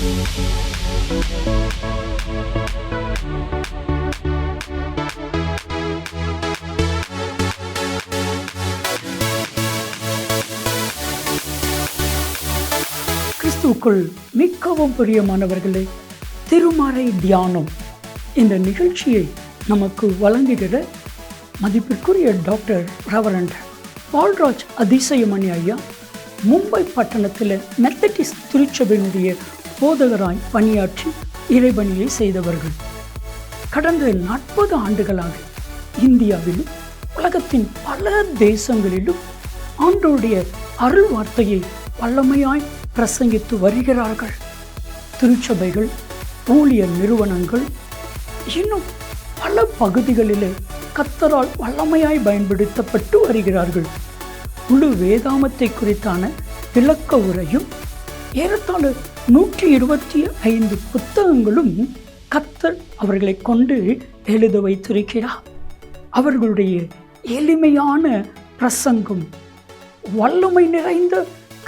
கிறிஸ்துவுக்குள் மிகவும் பிரியமானவர்களே, திருமறை தியானம் இந்த நிகழ்ச்சியை நமக்கு வழங்குகிற மதிப்பிற்குரிய டாக்டர் ரெவரண்ட் பால்ராஜ் அதிசயமணி ஐயா மும்பை பட்டணத்தில் மெத்தடிஸ்ட் திருச்சபையினுடைய போதகராய் பணியாற்றி இறைபணியை செய்தவர்கள். கடந்த 40 ஆண்டுகளாக இந்தியாவிலும் உலகத்தின் பல தேசங்களிலும் ஆண்டவருடைய அருள் வார்த்தையை வல்லமையாய் பிரசங்கித்து வருகிறார்கள். திருச்சபைகள், ஊழியர் நிறுவனங்கள், இன்னும் பல பகுதிகளிலே கர்த்தரால் வல்லமையாய் பயன்படுத்தப்பட்டு வருகிறார்கள். முழு வேதாமத்தை குறித்தான விளக்க உரையும் ஏறத்தாழ 125 புத்தகங்களும் கர்த்தர் அவர்களை கொண்டு எழுத வைத்திருக்கிறார். அவர்களுடைய எளிமையான பிரசங்கம், வல்லமை நிறைந்த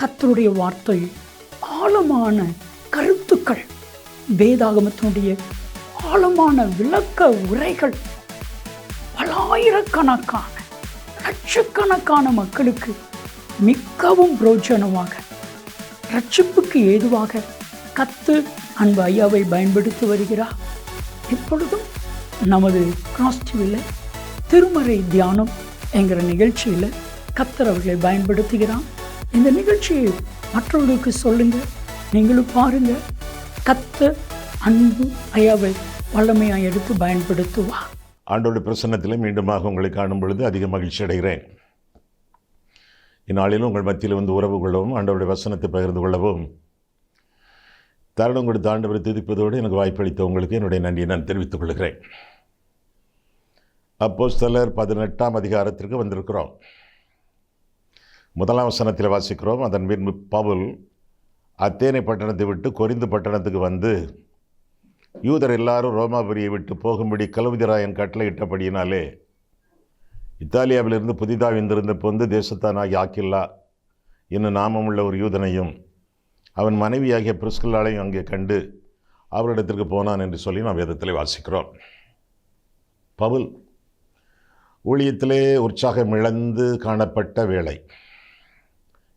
கர்த்தருடைய வார்த்தை, ஆழமான கருத்துக்கள், வேதாகமத்தினுடைய ஆழமான விளக்க உரைகள் பலாயிரக்கணக்கான லட்சக்கணக்கான மக்களுக்கு மிகவும் பிரோஜனமாக, ரட்சிப்புக்கு ஏதுவாக கர்த்தர் அன்பு ஐயாவை பயன்படுத்தி வருகிறார். இப்பொழுதும் நமது கிராஸ் டிவியில் திருமறை தியானம் என்கிற நிகழ்ச்சியில் கர்த்தர் அவர்களை பயன்படுத்துகிறார். இந்த நிகழ்ச்சியை மற்றவர்களுக்கு சொல்லுங்க, நீங்களும் பாருங்க. கர்த்தர் அன்பு ஐயாவை வல்லமையாக எடுத்து பயன்படுத்துவார். ஆண்டவருடைய பிரசன்னத்தில் மீண்டுமாக உங்களை காணும் பொழுது அதிக மகிழ்ச்சி அடைகிறேன். இந்நாளிலும் உங்கள் மத்தியில் வந்து உறவு கொள்ளவும், ஆண்டவருடைய வசனத்தை பகிர்ந்து கொள்ளவும் தருணம் கொடுத்து ஆண்டவரை துதிப்பதோடு எனக்கு வாய்ப்பளித்த உங்களுக்கு என்னுடைய நன்றியை நான் தெரிவித்துக் கொள்கிறேன். அப்போஸ்தலர் 18ஆம் அதிகாரத்திற்கு வந்திருக்கிறோம். 1ஆம் வசனத்தில் வாசிக்கிறோம். அதன் பின்பு பவுல் அத்தேனை பட்டணத்தை விட்டு கொரிந்து பட்டணத்துக்கு வந்து யூதர் எல்லாரும் ரோமாபுரியை விட்டு போகும்படி கலவுதிராயன் கட்டளையிட்டபடியினாலே இத்தாலியாவிலிருந்து புதிதாக வந்திருந்த பொந்து தேசத்தானாகி ஆக்கில்லா என்னும் நாமமுள்ள ஒரு யூதனையும் அவன் மனைவியாகிய பிரிஸ்கில்லாளையும் அங்கே கண்டு அவரிடத்திற்கு போனான் என்று சொல்லி நாம் வேதத்திலே வாசிக்கிறோம். பவுல் ஊழியத்திலே உற்சாகம் இழந்து காணப்பட்ட வேளை,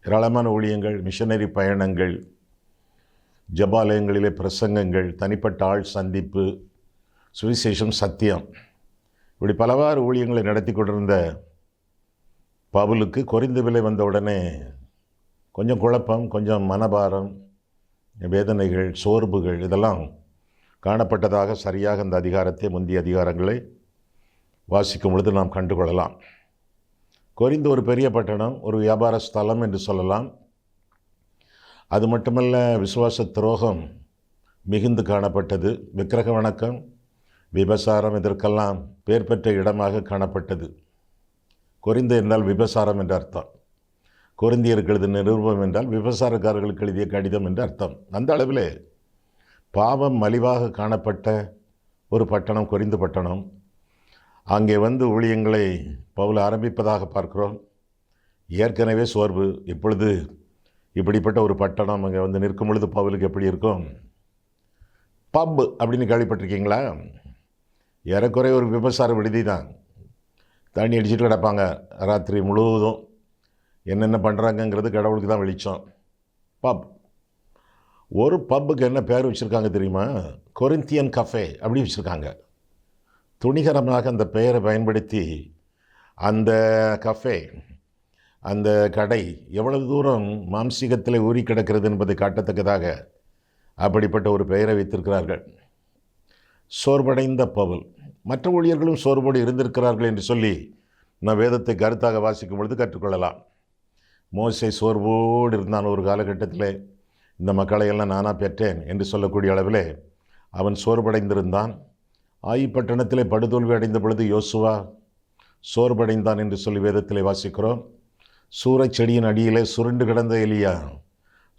ஏராளமான ஊழியங்கள், மிஷனரி பயணங்கள், ஜபாலயங்களிலே பிரசங்கங்கள், தனிப்பட்ட ஆள் சந்திப்பு, சுவிசேஷம், சத்தியம், இப்படி பலவாறு ஊழியங்களை நடத்தி கொண்டிருந்த பவுலுக்கு கொரிந்துவிலே வந்த உடனே கொஞ்சம் குழப்பம், கொஞ்சம் மனபாரம், வேதனைகள், சோர்வுகள் இதெல்லாம் காணப்பட்டதாக சரியாக அந்த அதிகாரத்தை, முந்தைய அதிகாரங்களை வாசிக்கும் பொழுது நாம் கண்டுகொள்ளலாம். கொரிந்து ஒரு பெரிய பட்டணம், ஒரு வியாபார ஸ்தலம் என்று சொல்லலாம். அது மட்டுமல்ல, விசுவாச துரோகம் மிகுந்து காணப்பட்டது. விக்கிரக வணக்கம், விபசாரம் இதற்கெல்லாம் பெயர் பெற்ற இடமாக காணப்பட்டது. கொரிந்து என்றால் விபசாரம் என்ற அர்த்தம். கொரிந்தியருக்கு எழுதிய நிருபம் என்றால் விபசாரக்காரர்களுக்கு எழுதிய கடிதம் என்று அர்த்தம். அந்த அளவிலே பாவம் மலிவாக காணப்பட்ட ஒரு பட்டணம் கொரிந்து பட்டணம். அங்கே வந்து ஊழியங்களை பவுல் ஆரம்பிப்பதாக பார்க்கிறோம். ஏற்கனவே சோர்வு, இப்பொழுது இப்படிப்பட்ட ஒரு பட்டணம் அங்கே வந்து நிற்கும் பொழுது பவுலுக்கு எப்படி இருக்கும்? பப் அப்படின்னு கேள்விப்பட்டிருக்கீங்களா? ஏறக்குறைய ஒரு விபசார விடுதி தான். தண்ணி அடிச்சுட்டு கிடப்பாங்க ராத்திரி முழுவதும். என்னென்ன பண்ணுறாங்கங்கிறது கடவுளுக்கு தான் வெளிச்சம். பப். ஒரு பப்புக்கு என்ன பேர் வச்சுருக்காங்க தெரியுமா? கொரிந்தியன் கஃபே அப்படி வச்சுருக்காங்க. துணிகரமாக அந்த பெயரை பயன்படுத்தி அந்த கஃபே, அந்த கடை எவ்வளவு தூரம் மாம்சீகத்தில் ஊறி கிடக்கிறது என்பதை காட்டத்தக்கதாக அப்படிப்பட்ட ஒரு பெயரை வைத்திருக்கிறார்கள். சோர்வடைந்த பவுல். மற்ற ஊழியர்களும் சோர்வோடு இருந்திருக்கிறார்கள் என்று சொல்லி நான் வேதத்தை கருத்தாக வாசிக்கும் பொழுது கற்றுக்கொள்ளலாம். மோசே சோர்வோடு இருந்தான் ஒரு காலகட்டத்தில். இந்த மக்களையெல்லாம் நானாக பெற்றேன் என்று சொல்லக்கூடிய அளவில் அவன் சோர்வடைந்திருந்தான். ஆயிப்பட்டணத்திலே படுதோல்வி அடைந்த பொழுது யோசுவா சோர்வடைந்தான் என்று சொல்லி வேதத்திலே வாசிக்கிறோம். சூறைச் செடியின் அடியிலே சுருண்டு கிடந்த எலியா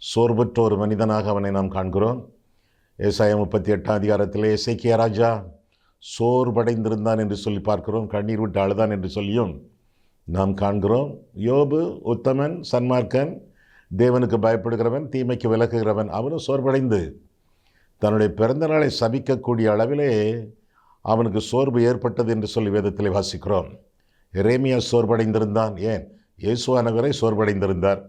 சோர்வற்ற ஒரு மனிதனாக அவனை நாம் காண்கிறோம். ஏசாயா 38ஆம் அதிகாரத்திலே எசேக்கியா ராஜா சோர்வடைந்திருந்தான் என்று சொல்லி பார்க்கிறோம். கண்ணீர் விட்டு அழுதான் என்று சொல்லியும் நாம் காண்கிறோம். யோபு உத்தமன், சன்மார்க்கன், தேவனுக்கு பயப்படுகிறவன், தீமைக்கு விலகுகிறவன். அவனும் சோர்வடைந்து தன்னுடைய பிறந்த நாளை சபிக்கக்கூடிய அளவிலே அவனுக்கு சோர்வு ஏற்பட்டது என்று சொல்லி வேதத்தில் வாசிக்கிறோம். எரேமியா சோர்வடைந்திருந்தான். ஏன்? இயேசுவானவரை சோர்வடைந்திருந்தார்,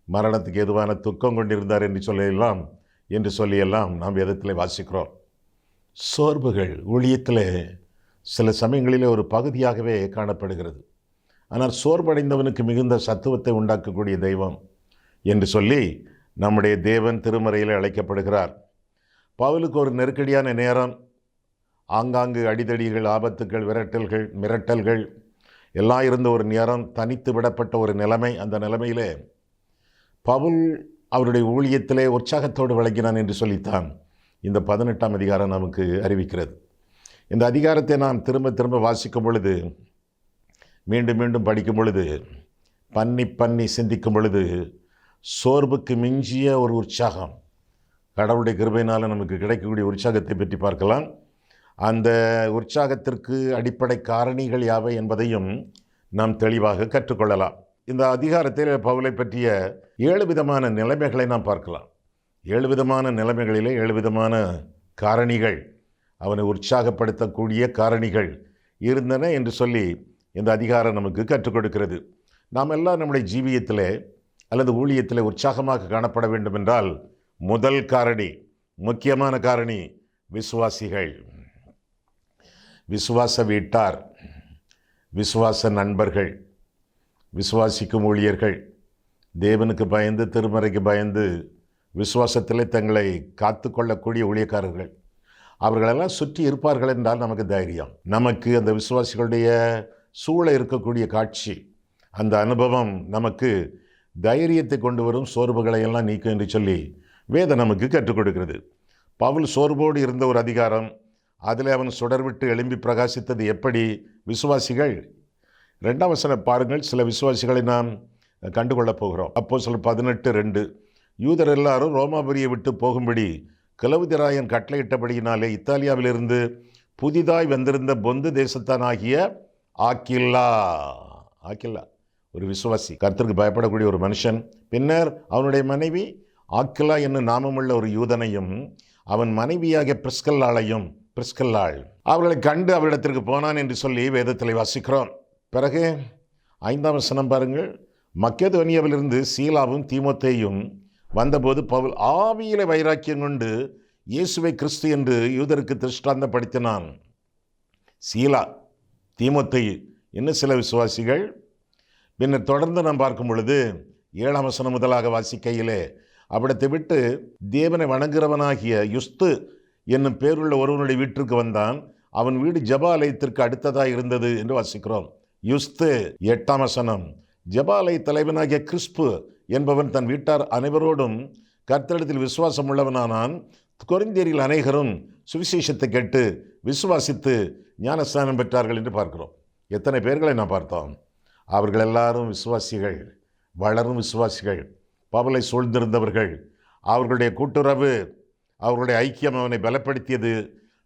மரணத்துக்கு எதுவான துக்கம் கொண்டிருந்தார் என்று சொல்லியெல்லாம் நாம் வேதத்தில் வாசிக்கிறோம். சோர்வுகள் ஊழியத்தில் சில சமயங்களிலே ஒரு பகுதியாகவே காணப்படுகிறது. ஆனால் சோர்வடைந்தவனுக்கு மிகுந்த சத்துவத்தை உண்டாக்கக்கூடிய தெய்வம் என்று சொல்லி நம்முடைய தேவன் திருமறையில் அழைக்கப்படுகிறார். பவுலுக்கு ஒரு நெருக்கடியான நேரம், ஆங்காங்கு அடிதடிகள், ஆபத்துக்கள், மிரட்டல்கள் எல்லாம் இருந்த ஒரு நேரம், தனித்து விடப்பட்ட ஒரு நிலைமை. அந்த நிலைமையிலே பவுல் அவருடைய ஊழியத்திலே உற்சாகத்தோடு விளங்கினான் என்று சொல்லித்தான் இந்த 18ஆம் அதிகாரம் நமக்கு அறிவிக்கிறது. இந்த அதிகாரத்தை நாம் திரும்ப திரும்ப வாசிக்கும் பொழுது, மீண்டும் மீண்டும் படிக்கும் பொழுது, பண்ணி சிந்திக்கும் பொழுது சோர்வுக்கு மிஞ்சிய ஒரு உற்சாகம், கடவுளுடைய கிருபையினால் நமக்கு கிடைக்கக்கூடிய உற்சாகத்தை பற்றி பார்க்கலாம். அந்த உற்சாகத்திற்கு அடிப்படை காரணிகள் யாவை என்பதையும் நாம் தெளிவாக கற்றுக்கொள்ளலாம். இந்த அதிகாரத்தில் பவுலை பற்றிய 7 விதமான நிலைமைகளை நாம் பார்க்கலாம். 7 விதமான நிலைமைகளிலே 7 விதமான காரணிகள், அவனை உற்சாகப்படுத்தக்கூடிய காரணிகள் இருந்தன என்று சொல்லி இந்த அதிகாரம் நமக்கு கற்றுக் கொடுக்கிறது. நாம் எல்லாம் நம்முடைய ஜீவியத்திலே அல்லது ஊழியத்திலே உற்சாகமாக காணப்பட வேண்டும் என்றால் முதல் காரணி, முக்கியமான காரணி விசுவாசிகள், விசுவாச வீட்டார், விசுவாச நண்பர்கள், விசுவாசிக்கும் ஊழியர்கள், தேவனுக்கு பயந்து திருமறைக்கு பயந்து விசுவாசத்திலே தங்களை காத்து கொள்ளக்கூடிய ஊழியக்காரர்கள், அவர்களெல்லாம் சுற்றி இருப்பார்கள் என்றால் நமக்கு தைரியம். நமக்கு அந்த விசுவாசிகளுடைய சூழ இருக்கக்கூடிய காட்சி, அந்த அனுபவம் நமக்கு தைரியத்தை கொண்டு வரும், சோர்வுகளை எல்லாம் நீக்கும் என்று சொல்லி வேதம் நமக்கு கற்றுக் கொடுக்கிறது. பவுல் சோர்வோடு இருந்த ஒரு அதிகாரம், அதில் அவன் சுடர்விட்டு எழும்பி பிரகாசித்தது எப்படி? விசுவாசிகள். 2ஆம் வசனம் பாருங்கள், சில விசுவாசிகளை நாம் கண்டுகொள்ளப் போகிறோம். அப்போஸ்தலர் 18:2, யூதர் எல்லாரும் ரோமாபுரியை விட்டு போகும்படி கிலவுதிராயன் கட்டளையிட்டபடியினாலே இத்தாலியாவிலிருந்து புதிதாய் வந்திருந்த பொந்து தேசத்தானாகிய ஆக்கில்லா ஒரு விசுவாசி, கர்த்தருக்கு பயப்படக்கூடிய ஒரு மனுஷன், பின்னர் அவனுடைய மனைவி ஆக்கில்லா என்னும் நாமமுள்ள ஒரு யூதனையும் அவன் மனைவியாகிய பிரிஸ்கல்லாள் அவர்களை கண்டு அவரிடத்திற்கு போனான் என்று சொல்லி வேதத்தில் வாசிக்கிறோம். பிறகு 5ஆம் வசனம் பாருங்கள், மக்கெதோனியாவிலிருந்து சீலாவும் தீமோத்தேயும் வந்தபோது பவுல் ஆவியிலே வைராக்கியம் கொண்டு இயேசுவை கிறிஸ்து என்று யூதருக்கு திருஷ்டாந்தப்படுத்தினான். சீலா, தீமோத்தேயு இன்னும் சில விசுவாசிகள். பின்னர் தொடர்ந்து நாம் பார்க்கும் பொழுது 7ஆம் வசனம் முதலாக வாசிக்கையிலே, அவிடத்தை விட்டு தேவனை வணங்குகிறவனாகிய யுஸ்து என்னும் பேருள்ள ஒருவனுடைய வீட்டிற்கு வந்தான், அவன் வீடு ஜெப ஆலயத்திற்கு அடுத்ததாக இருந்தது என்று வாசிக்கிறோம். யுஸ்து. 8ஆம் வசனம், ஜெப ஆலய தலைவனாகிய கிறிஸ்பு என்பவன் தன் வீட்டார் அனைவரோடும் கர்த்தரிடத்தில் விசுவாசம் உள்ளவனானான். கொரிந்தியரில் அநேகரும் சுவிசேஷத்தை கேட்டு விசுவாசித்து ஞானஸ்நானம் பெற்றார்கள் என்று பார்க்கிறோம். எத்தனை பேர்களை நாம் பார்த்தோம். அவர்கள் எல்லாரும் விசுவாசிகள், வளரும் விசுவாசிகள், பவுலை சூழ்ந்திருந்தவர்கள். அவர்களுடைய கூட்டுறவு, அவர்களுடைய ஐக்கியம் அவனை பலப்படுத்தியது.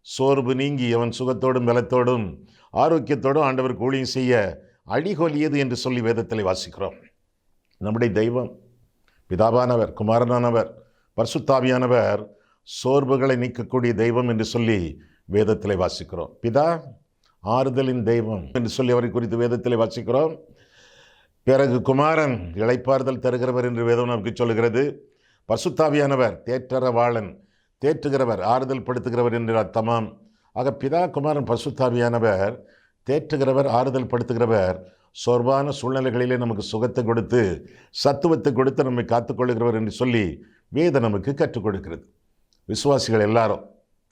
சோர்வு நீங்கி அவன் சுகத்தோடும் பலத்தோடும் ஆரோக்கியத்தோடும் ஆண்டவருக்கு ஊழியம் செய்ய அடிகொலியது என்று சொல்லி வேதத்தில் வாசிக்கிறோம். நம்முடைய தெய்வம் பிதாவானவர், குமாரனானவர், பரிசுத்தாவியானவர் சோர்வுகளை நீக்கக்கூடிய தெய்வம் என்று சொல்லி வேதத்தில் வாசிக்கிறோம். பிதா ஆறுதலின் தெய்வம் என்று சொல்லி அவரை குறித்து வேதத்தில் வாசிக்கிறோம். பிறகு குமாரன் இளைப்பாறுதல் தருகிறவர் என்று வேதம் நமக்கு சொல்லுகிறது. பரிசுத்தாவியானவர் தேற்றரவாளன், தேற்றுகிறவர், ஆறுதல் படுத்துகிறவர் என்று அர்த்தமாம். ஆக பிதா, குமாரன், பரிசுத்தாவியானவர் தேற்றுகிறவர், ஆறுதல் படுத்துகிறவர், சோர்வான சூழ்நிலைகளிலே நமக்கு சுகத்தை கொடுத்து சத்துவத்தை கொடுத்து நம்மை காத்துக்கொள்ளுகிறவர் என்று சொல்லி வேதம் நமக்கு கற்றுக் கொடுக்கிறது. விசுவாசிகள் எல்லாரும்,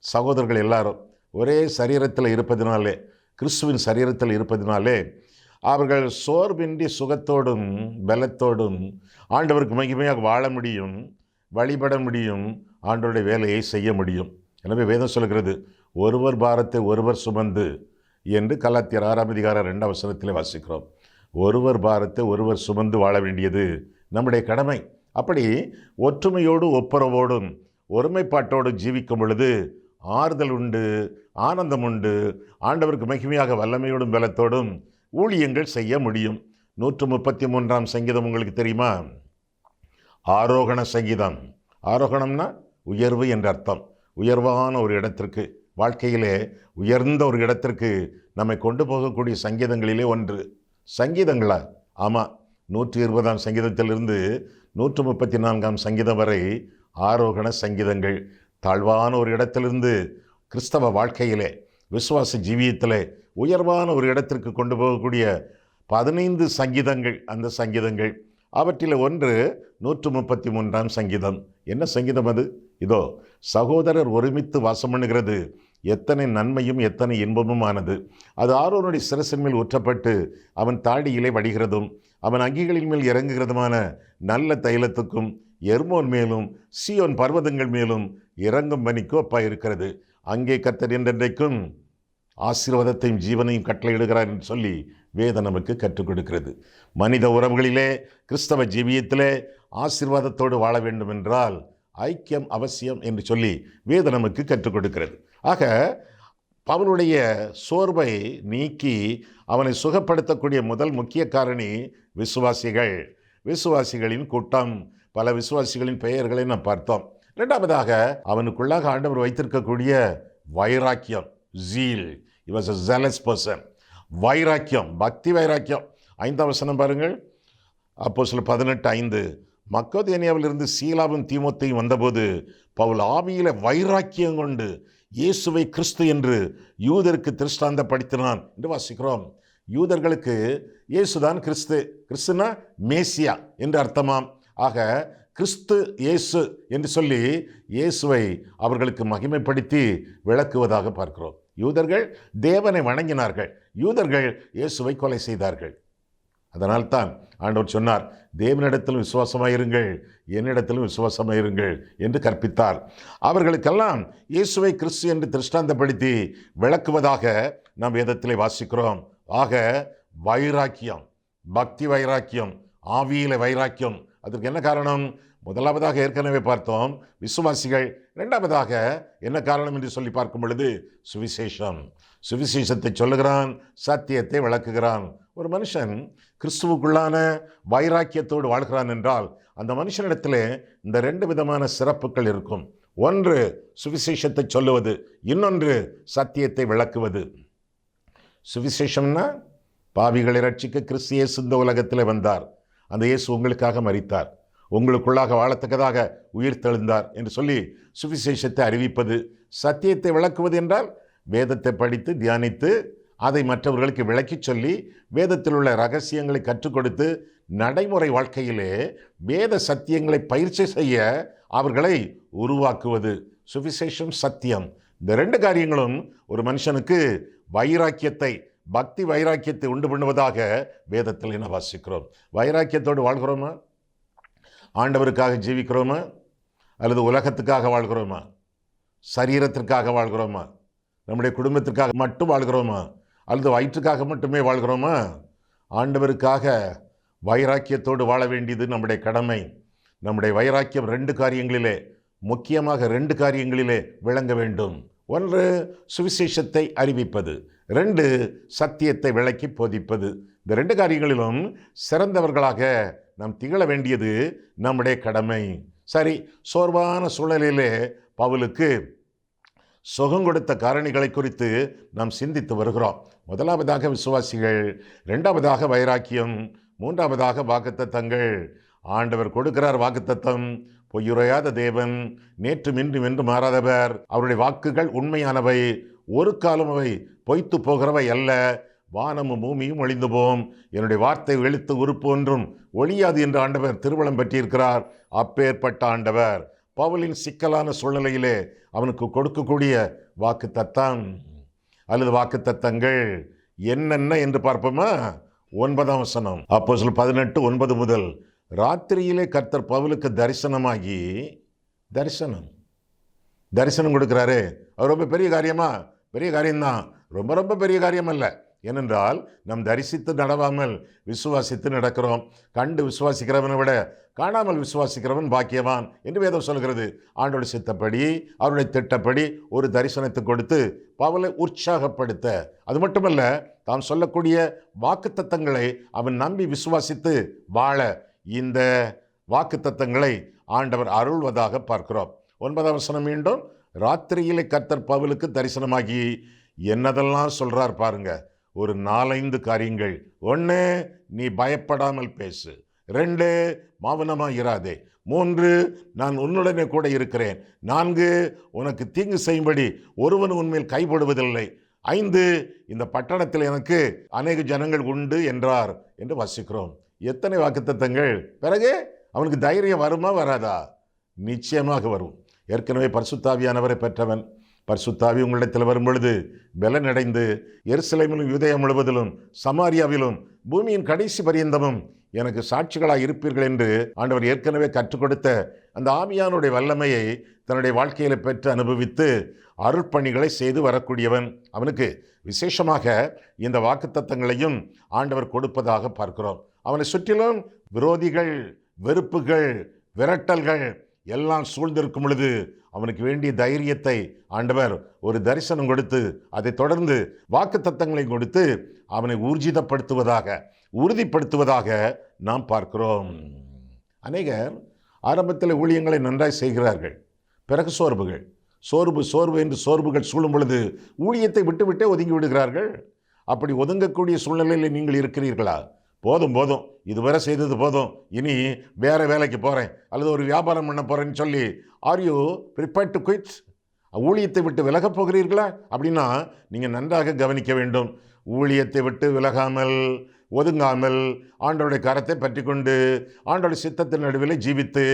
சகோதரர்கள் எல்லாரும் ஒரே சரீரத்தில் இருப்பதினாலே, கிறிஸ்துவின் சரீரத்தில் இருப்பதினாலே அவர்கள் சோர்வின்றி சுகத்தோடும் பலத்தோடும் ஆண்டவருக்கு மகிமையாக வாழ முடியும், வழிபட முடியும், ஆண்டவருடைய வேலையை செய்ய முடியும். எனவே வேதம் சொல்கிறது, ஒருவர் பாரத்தை ஒருவர் சுமந்து என்று கலாத்தியர் 6ஆம் அதிகாரம் 2ஆம் வசனத்தில் வாசிக்கிறோம். ஒருவர் பாரத்தை ஒருவர் சுமந்து வாழ வேண்டியது நம்முடைய கடமை. அப்படி ஒற்றுமையோடு ஒப்புரவோடும் ஒருமைப்பாட்டோடு ஜீவிக்கும் பொழுது ஆறுதல் உண்டு, ஆனந்தம் உண்டு, ஆண்டவருக்கு மகிமையாக வல்லமையோடும் பலத்தோடும் ஊழியங்கள் செய்ய முடியும். 133ஆம் சங்கீதம் உங்களுக்கு தெரியுமா? ஆரோகண சங்கீதம். ஆரோகணம்னா உயர்வு என்ற அர்த்தம். உயர்வான ஒரு இடத்திற்கு, வாழ்க்கையிலே உயர்ந்த ஒரு இடத்திற்கு நம்மை கொண்டு போகக்கூடிய சங்கீதங்களிலே ஒன்று. சங்கீதங்களா? ஆமாம், 120ஆம் சங்கீதத்திலிருந்து 134ஆம் சங்கீதம் வரை ஆரோகண சங்கீதங்கள். தாழ்வான ஒரு இடத்திலிருந்து கிறிஸ்தவ வாழ்க்கையிலே, விசுவாச ஜீவியத்திலே உயர்வான ஒரு இடத்திற்கு கொண்டு போகக்கூடிய 15 சங்கீதங்கள். அந்த சங்கீதங்கள் அவற்றில் ஒன்று 133ஆம் சங்கீதம். என்ன சங்கீதம் அது? இதோ, சகோதரர் ஒருமித்து வாசம் பண்ணுகிறது எத்தனை நன்மையும் எத்தனை இன்பமுமானது. அது ஆரோனுடைய சிரசின் மேல் ஊற்றப்பட்டு அவன் தாடியிலே வடிகிறதும் அவன் அங்கிகளின் மேல் இறங்குகிறதுமான நல்ல தைலத்துக்கும் எர்மோன் மேலும் சீயோன் பர்வதங்கள் மேலும் இறங்கும் பனிக்கு ஒப்பாயிருக்கிறது. அங்கே கர்த்தர் என்றென்றைக்கும் ஆசீர்வாதத்தையும் ஜீவனையும் கட்டளையிடுகிறார் என்று சொல்லி வேதம் நமக்கு கற்றுக் கொடுக்கிறது. மனித உறவுகளிலே, கிறிஸ்தவ ஜீவியத்திலே ஆசீர்வாதத்தோடு வாழ வேண்டும் என்றால் ஐக்கியம் அவசியம் என்று சொல்லி வேதம் நமக்கு கற்றுக் கொடுக்கிறது. ஆக பவுலுடைய சோர்வை நீக்கி அவனை சுகப்படுத்தக்கூடிய முதல் முக்கிய காரணி விசுவாசிகள். விசுவாசிகளின் கூட்டம். பல விசுவாசிகளின் பெயர்களை நாம் பார்த்தோம். இரண்டாவதாக அவனுக்குள்ளாக ஆண்டவர் வைத்திருக்கக்கூடிய வைராக்கியம், zeal. He was a zealous person. வைராக்கியம், பக்தி வைராக்கியம். 5ஆம் வசனம் பாருங்கள். அப்போஸ்தலர் 18:5. மக்கெதோனியாவிலிருந்து சீலாவும் தீமோத்தேயும் வந்தபோது பவுல் ஆவியில வைராக்கியம் கொண்டு இயேசுவை கிறிஸ்து என்று யூதருக்கு திருஷ்டாந்தப்படுத்தினான் என்று வாசிக்கிறோம். யூதர்களுக்கு இயேசுதான் கிறிஸ்து. கிறிஸ்துனா மேசியா என்று அர்த்தமாம். ஆக கிறிஸ்து இயேசு என்று சொல்லி இயேசுவை அவர்களுக்கு மகிமைப்படுத்தி விளக்குவதாக பார்க்கிறோம். யூதர்கள் தேவனை வணங்கினார்கள், யூதர்கள் இயேசுவை கொலை செய்தார்கள். அதனால்தான் ஆண்டவர் சொன்னார், தேவனிடத்திலும் விசுவாசமாயிருங்கள், என்னிடத்திலும் விசுவாசமாயிருங்கள் என்று கற்பித்தார். அவர்களுக்கெல்லாம் இயேசுவை கிறிஸ்து என்று திருஷ்டாந்தப்படுத்தி விளக்குவதாக நாம் வேதத்திலே வாசிக்கிறோம். ஆக வைராக்கியம், பக்தி வைராக்கியம், ஆவியில வைராக்கியம். அதற்கு என்ன காரணம்? முதலாவதாக ஏற்கனவே பார்த்தோம், விசுவாசிகள். இரண்டாவதாக என்ன காரணம் என்று சொல்லி பார்க்கும் பொழுது சுவிசேஷம். சுவிசேஷத்தை சொல்லுகிறான், சத்தியத்தை விளக்குகிறான். ஒரு மனுஷன் கிறிஸ்துவுக்குள்ளான வைராக்கியத்தோடு வாழ்கிறான் என்றால் அந்த மனுஷனிடத்தில் இந்த 2 விதமான சிறப்புகள் இருக்கும். ஒன்று சுவிசேஷத்தை சொல்லுவது, இன்னொன்று சத்தியத்தை விளக்குவது. சுவிசேஷம்னா பாவிகளை ரட்சிக்க கிறிஸ்து இயேசு இந்த உலகத்தில் வந்தார். அந்த இயேசு உங்களுக்காக மரித்தார், உங்களுக்குள்ளாக வாழத்தக்கதாக உயிர் தெழுந்தார் என்று சொல்லி சுவிசேஷத்தை அறிவிப்பது. சத்தியத்தை விளக்குவது என்றால் வேதத்தை படித்து தியானித்து அதை மற்றவர்களுக்கு விளக்கி சொல்லி வேதத்தில் உள்ள ரகசியங்களை கற்றுக் கொடுத்து நடைமுறை வாழ்க்கையிலே வேத சத்தியங்களை பயிற்சி செய்ய அவர்களை உருவாக்குவது. சுவிசேஷம், சத்தியம், இந்த 2 காரியங்களும் ஒரு மனுஷனுக்கு வைராக்கியத்தை, பக்தி வைராக்கியத்தை உண்டு பண்ணுவதாக வேதத்தில் என்ன வாசிக்கிறோம். வைராக்கியத்தோடு வாழ்கிறோமா? ஆண்டவருக்காக ஜீவிக்கிறோமா? அல்லது உலகத்துக்காக வாழ்கிறோமா? சரீரத்திற்காக வாழ்கிறோமா? நம்முடைய குடும்பத்திற்காக மட்டும் வாழ்கிறோமா? அல்லது வயிற்றுக்காக மட்டுமே வாழ்கிறோமா? ஆண்டவருக்காக வைராக்கியத்தோடு வாழ வேண்டியது நம்முடைய கடமை. நம்முடைய வைராக்கியம் 2 காரியங்களிலே, முக்கியமாக 2 காரியங்களிலே விளங்க வேண்டும். ஒன்று சுவிசேஷத்தை அறிவிப்பது, 2 சத்தியத்தை விளக்கி போதிப்பது. இந்த 2 காரியங்களிலும் சிறந்தவர்களாக நாம் திகழ வேண்டியது நம்முடைய கடமை. சரி, சோர்வான சூழ்நிலையிலே பவுலுக்கு சுகம் கொடுத்த காரணிகளை குறித்து நாம் சிந்தித்து வருகிறோம். முதலாவதாக விசுவாசிகள், இரண்டாவதாக வைராக்கியம், மூன்றாவதாக வாக்குத்தத்தங்கள். ஆண்டவர் கொடுக்கிறார் வாக்குத்தத்தம். பொய்யுரையாத தேவன், நேற்றும் இன்றும் என்று மாறாதவர். அவருடைய வாக்குகள் உண்மையானவை, ஒரு காலம் அவை பொய்த்து போகிறவை அல்ல. வானமும் பூமியும் ஒழிந்து போம், என்னுடைய வார்த்தை எழுத்து உறுப்பு ஒன்றும் ஒழியாது என்று ஆண்டவர் திருவளம் பெற்றிருக்கிறார். அப்பேற்பட்ட ஆண்டவர் பவுலின் சிக்கலான சூழ்நிலையிலே அவனுக்கு கொடுக்கக்கூடிய வாக்குத்தத்தம் அல்லது வாக்குத்தத்தங்கள் என்னென்ன என்று பார்ப்போமா? 9ஆம் வசனம். அப்போஸ்தலர் 18:9 முதல். ராத்திரியிலே கர்த்தர் பவுலுக்கு தரிசனமாகி, தரிசனம் கொடுக்கிறாரு. அது ரொம்ப பெரிய காரியமா? பெரிய காரியம்தான், ரொம்ப ரொம்ப பெரிய காரியம் அல்ல. ஏனென்றால் நாம் தரிசித்து நடவாமல் விசுவாசித்து நடக்கிறோம். கண்டு விசுவாசிக்கிறவனை விட காணாமல் விசுவாசிக்கிறவன் பாக்கியவான் என்று வேதம் சொல்கிறது. ஆண்டோட சித்தப்படி, அவருடைய திட்டப்படி ஒரு தரிசனத்தை கொடுத்து பவுலை உற்சாகப்படுத்த, அது மட்டுமல்ல, தாம் சொல்லக்கூடிய வாக்குத்தத்தங்களை அவன் நம்பி விசுவாசித்து வாழ இந்த வாக்குத்தத்தங்களை ஆண்டவர் அருள்வதாக பார்க்கிறோம். 9ஆம் வசனம் மீண்டும், ராத்திரியிலே கர்த்தர் பவுலுக்கு தரிசனமாகி என்னதெல்லாம் சொல்றார் பாருங்க. ஒரு 4-5 காரியங்கள். 1, நீ பயப்படாமல் பேசு. 2, மௌனமாக இராதே. 3, நான் உன்னுடனே கூட இருக்கிறேன். 4, உனக்கு தீங்கு செய்யும்படி ஒருவன் உன்மேல் கைபடுவதில்லை. 5, இந்த பட்டணத்தில் எனக்கு அநேக ஜனங்கள் உண்டு என்றார் என்று வாசிக்கிறோம். எத்தனை வாக்குத்தத்தங்கள்! பிறகு அவனுக்கு தைரியம் வருமா வராதா? நிச்சயமாக வரும். ஏற்கனவே பரிசுத்தாவியானவரை பெற்றவன். பரிசுத்தாவி உங்களிடத்தில் வரும் பொழுது பலனடைந்து எருசலேமிலும் யூதேயா முழுவதிலும் சமாரியாவிலும் பூமியின் கடைசி பரியந்தமும் எனக்கு சாட்சிகளாக இருப்பீர்கள் என்று ஆண்டவர் ஏற்கனவே கற்றுக் கொடுத்த அந்த ஆவியானுடைய வல்லமையை தன்னுடைய வாழ்க்கையில பெற்று அனுபவித்து அருட்பணிகளை செய்து வரக்கூடியவன். அவனுக்கு விசேஷமாக இந்த வாக்குத்தத்தங்களையும் ஆண்டவர் கொடுப்பதாக பார்க்கிறோம். அவனை சுற்றிலும் விரோதிகள், வெறுப்புகள், விரட்டல்கள் எல்லாம் சூழ்ந்திருக்கும் பொழுது அவனுக்கு வேண்டிய தைரியத்தை ஆண்டவர் ஒரு தரிசனம் கொடுத்து அதை தொடர்ந்து வாக்குத்தத்தங்களை கொடுத்து அவனை ஊர்ஜிதப்படுத்துவதாக, உறுதிப்படுத்துவதாக நாம் பார்க்கிறோம். அநேகர் ஆரம்பத்தில் ஊழியங்களை நன்றாய் செய்கிறார்கள். பிறகு சோர்வு என்று சோர்வுகள் சூழும் பொழுது ஊழியத்தை விட்டுவிட்டே ஒதுங்கி விடுகிறார்கள். அப்படி ஒதுங்கக்கூடிய சூழ்நிலையில் நீங்கள் இருக்கிறீர்களா? போதும் இதுவரை செய்தது போதும், இனி வேற வேலைக்கு போகிறேன் அல்லது ஒரு வியாபாரம் பண்ண போகிறேன்னு சொல்லி are you prepared to quit? ஊழியத்தை விட்டு விலகப் போகிறீர்களா? அப்படின்னா நீங்கள் நன்றாக கவனிக்க வேண்டும். ஊழியத்தை விட்டு விலகாமல், ஒதுங்காமல், ஆண்டவருடைய கரத்தை பற்றி கொண்டு ஆண்டவருடைய சித்தத்தின் நடுவில் ஜீவித்து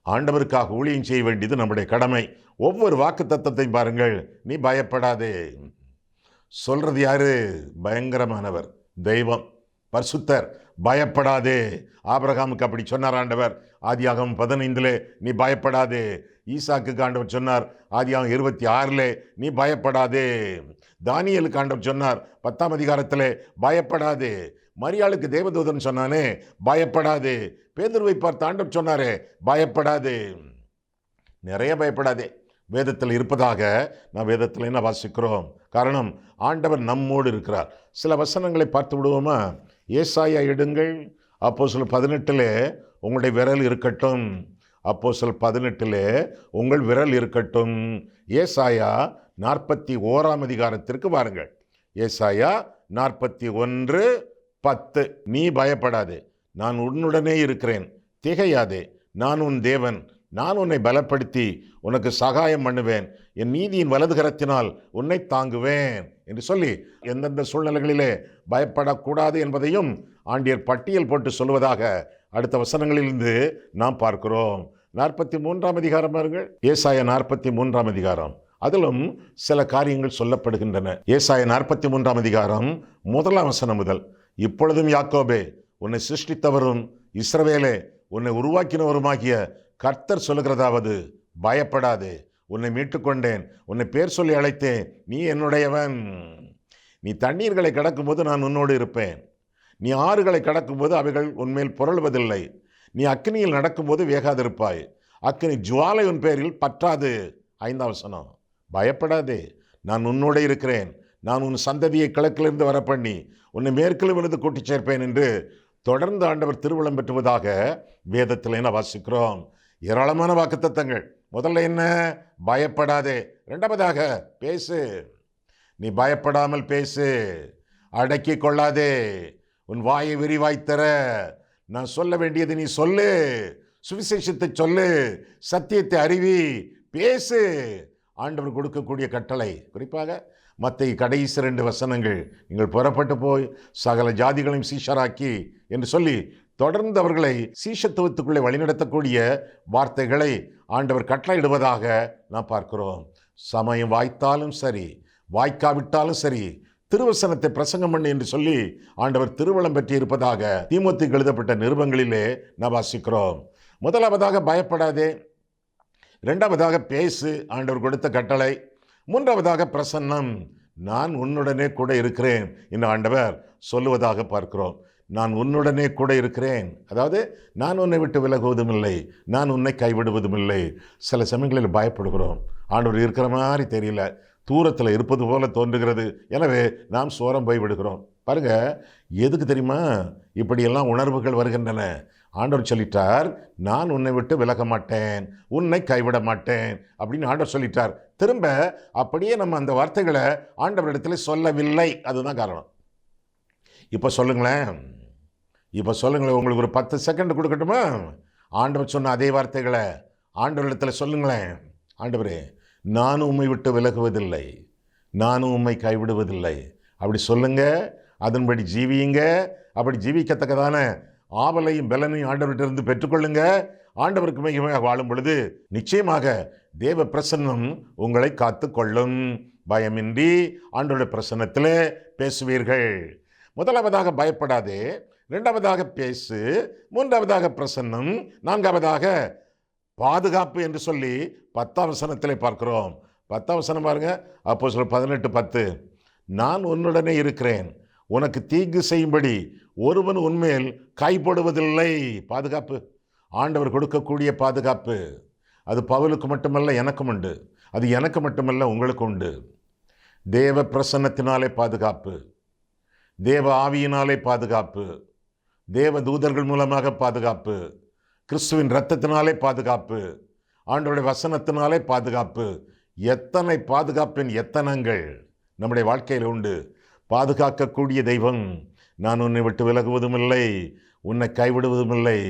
ஆண்டவருக்காக ஊழியம் செய்ய வேண்டியது நம்முடைய கடமை. ஒவ்வொரு வாக்கு தத்தத்தையும் பாருங்கள். நீ பயப்படாதே. சொல்றது யாரு? பயங்கரமானவர், தெய்வம், பரிசுத்தர். பயப்படாதே. ஆபிரகாமுக்கு அப்படி சொன்னார் ஆண்டவர். ஆதியாகமம் 15 நீ பயப்படாதே. ஈசாக்குக்கு ஆண்டவர் சொன்னார் ஆதியாகமம் 26 நீ பயப்படாதே. தானியேலுக்கு ஆண்டவர் சொன்னார் 10ஆம் அதிகாரத்தில் பயப்படாதே. மரியாளுக்கு தேவதூதன் சொன்னானே பயப்படாதே. பேதுருவை பார்த்து ஆண்டவர் சொன்னாரே பயப்படாதே. நிறைய பயப்படாதே வேதத்தில் இருப்பதாக நான் வேதத்தில் என்ன வாசிக்கிறோம். காரணம், ஆண்டவர் நம்மோடு இருக்கிறார். சில வசனங்களை பார்த்து விடுவோமா? ஏசாயா எடுங்கள். அப்போஸ்தலர் 18 உங்களுடைய விரல் இருக்கட்டும். அப்போஸ்தலர் 18 உங்கள் விரல் இருக்கட்டும். ஏசாயா 41ஆம் அதிகாரத்திற்கு வாருங்கள். ஏசாயா 41:10 நீ பயப்படாதே, நான் உன்னுடனே இருக்கிறேன், திகையாதே, நான் உன் தேவன், நான் உன்னை பலப்படுத்தி உனக்கு சகாயம் பண்ணுவேன், என் நீதியின் வலது கரத்தினால் உன்னை தாங்குவேன் என்று சொல்லி எந்தெந்த சூழ்நிலைகளிலே பயப்படக்கூடாது என்பதையும் ஆண்டியர் பட்டியல் போட்டு சொல்வதாக அடுத்த வசனங்களிலிருந்து நாம் பார்க்கிறோம். 43ஆம் அதிகாரம் பாருங்கள். ஏசாயா 43ஆம் அதிகாரம். அதிலும் சில காரியங்கள் சொல்லப்படுகின்றன. ஏசாயா 43ஆம் அதிகாரம் 1ஆம் வசனம் முதல், இப்பொழுதும் யாக்கோபே உன்னை சிருஷ்டித்தவரும் இஸ்ரவேலே உன்னை உருவாக்கினவருமாகிய கர்த்தர் சொல்லுகிறதாவது, பயப்படாதே, உன்னை மீட்டுக்கொண்டேன், உன்னை பேர் சொல்லி அழைத்தேன், நீ என்னுடையவன். நீ தண்ணீர்களை கடக்கும்போது நான் உன்னோடு இருப்பேன், நீ ஆறுகளை கடக்கும்போது அவைகள் உன்மேல் புரளுவதில்லை, நீ அக்கினியில் நடக்கும்போது வேகாதிருப்பாய், அக்கினி ஜுவாலை உன் பேரில் பற்றாது. 5ஆம் வசனம், பயப்படாதே, நான் உன்னோடு இருக்கிறேன், நான் உன் சந்ததியை கிழக்கிலிருந்து வரப்பண்ணி உன்னை மேற்கிலிருந்து கூட்டிச் சேர்ப்பேன் என்று தொடர்ந்து ஆண்டவர் திருவுளம் பெற்றுவதாக வேதத்தில் என்ன வாசிக்கிறோம். ஏராளமான வாக்குத்தத்தங்கள். முதல்ல என்ன? பயப்படாதே. 2வதாக பேசு. நீ பயப்படாமல் பேசு, அடக்கி கொள்ளாதே, உன் வாயை விரிவாய்த்தர, நான் சொல்ல வேண்டியது நீ சொல்லு, சுவிசேஷத்தை சொல்லு, சத்தியத்தை அறிவி, பேசு. ஆண்டவர் கொடுக்கக்கூடிய கட்டளை. குறிப்பாக மத்தேயு கடைசி 2 வசனங்கள், நீங்கள் புறப்பட்டு போய் சகல ஜாதிகளையும் சீஷராக்கி என்று சொல்லி தொடர்ந்து அவர்களை சீஷத்துவத்துக்குள்ளே வழிநடத்தக்கூடிய வார்த்தைகளை ஆண்டவர் கட்டளையிடுவதாக நாம் பார்க்கிறோம். சமயம் வாய்த்தாலும் சரி, வாய்க்காவிட்டாலும் சரி, திருவசனத்தை பிரசங்கம் பண்ணு என்று சொல்லி ஆண்டவர் திருவளம் பெற்றி இருப்பதாக தீமோத்தேயுக்கு எழுதப்பட்ட நிருபங்களிலே நாம் வாசிக்கிறோம். முதலாவதாக பயப்படாதே, 2வதாக பேசு, ஆண்டவர் கொடுத்த கட்டளை. 3வதாக பிரசன்னம், நான் உன்னுடனே கூட இருக்கிறேன் என்று ஆண்டவர் சொல்லுவதாக பார்க்கிறோம். நான் உன்னுடனே கூட இருக்கிறேன், அதாவது நான் உன்னை விட்டு விலகுவதும் இல்லை, நான் உன்னை கைவிடுவதும் இல்லை. சில சமயங்களில் பயப்படுகிறோம், ஆண்டவர் இருக்கிற மாதிரி தெரியல, தூரத்தில் இருப்பது போல தோன்றுகிறது, எனவே நாம் சோரம் போய் விடுகிறோம். பாருங்க, எதுக்கு தெரியுமா இப்படியெல்லாம் உணர்வுகள் வருகின்றன? ஆண்டவர் சொல்லிட்டார், நான் உன்னை விட்டு விலக மாட்டேன், உன்னை கைவிட மாட்டேன் அப்படின்னு ஆண்டவர் சொல்லிட்டார். திரும்ப அப்படியே நம்ம அந்த வார்த்தைகளை ஆண்டவரிடத்தில் சொல்லவில்லை. அதுதான் காரணம். இப்போ சொல்லுங்களேன், உங்களுக்கு ஒரு 10 செகண்ட் கொடுக்கட்டுமா? ஆண்டவர் சொன்ன அதே வார்த்தைகளை ஆண்டவரிடத்தில் சொல்லுங்களேன். ஆண்டவரே, நானும் உம்மை விட்டு விலகுவதில்லை, நானும் உம்மை கைவிடுவதில்லை. அப்படி சொல்லுங்க, அதன்படி ஜீவியுங்க. அப்படி ஜீவிக்கத்தக்கதான ஆவலையும் பலனையும் ஆண்டவர்கிட்ட பெற்றுக்கொள்ளுங்க. ஆண்டவருக்கு மிக வாழும் பொழுது நிச்சயமாக தேவ பிரசன்னம் உங்களை காத்து கொள்ளும். பயமின்றி ஆண்டவருடைய பிரசன்னத்திலே பேசுவீர்கள். முதலாவதாக பயப்படாதே, இரண்டாவதாக பேசு, மூன்றாவதாக பிரசன்னம், நான்காவதாக பாதுகாப்பு என்று சொல்லி 10ஆம் வசனத்திலே பார்க்கிறோம். 10ஆம் வசனம் பாருங்க, அப்போஸ்தலர் 18:10. நான் உன்னுடனே இருக்கிறேன், உனக்கு தீங்கு செய்யும்படி ஒருவன் உன்மேல் கைப்படுவதில்லை. பாதுகாப்பு, ஆண்டவர் கொடுக்கக்கூடிய பாதுகாப்பு. அது பவுலுக்கு மட்டுமல்ல, எனக்கும் உண்டு. அது எனக்கு மட்டுமல்ல, உங்களுக்கு உண்டு. தேவ பிரசன்னத்தினாலே பாதுகாப்பு, தேவ ஆவியினாலே பாதுகாப்பு, தேவ தூதர்கள் மூலமாக பாதுகாப்பு, கிறிஸ்துவின் இரத்தத்தினாலே பாதுகாப்பு, ஆண்டவருடைய வசனத்தினாலே பாதுகாப்பு. எத்தனை பாதுகாப்பின் எத்தனங்கள் நம்முடைய வாழ்க்கையில் உண்டு. பாதுகாக்கக்கூடிய தெய்வம். நான் உன்னை விட்டு விலகுவதும் இல்லை, உன்னை கைவிடுவதும் இல்லை.